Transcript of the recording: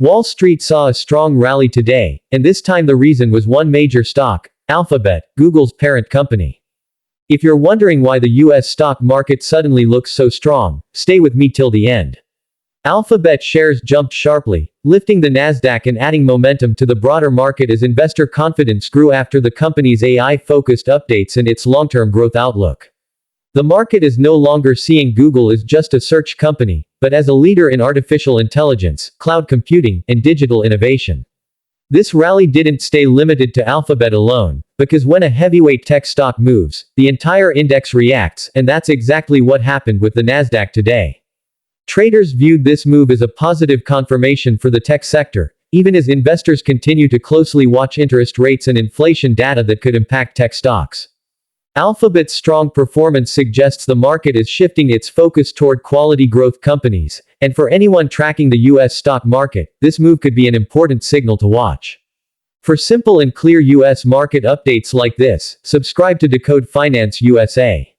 Wall Street saw a strong rally today, and this time the reason was one major stock, Alphabet, Google's parent company. If you're wondering why the US stock market suddenly looks so strong, stay with me till the end. Alphabet shares jumped sharply, lifting the nasdaq and adding momentum to the broader market as investor confidence grew after the company's AI-focused updates and its long-term growth outlook. The market is no longer seeing Google as just a search company, but as a leader in artificial intelligence, cloud computing, and digital innovation. This rally didn't stay limited to Alphabet alone, because when a heavyweight tech stock moves, the entire index reacts, and that's exactly what happened with the Nasdaq today. Traders viewed this move as a positive confirmation for the tech sector, even as investors continue to closely watch interest rates and inflation data that could impact tech stocks. Alphabet's strong performance suggests the market is shifting its focus toward quality growth companies, and for anyone tracking the US stock market, this move could be an important signal to watch. For simple and clear US market updates like this, subscribe to Decode Finance USA.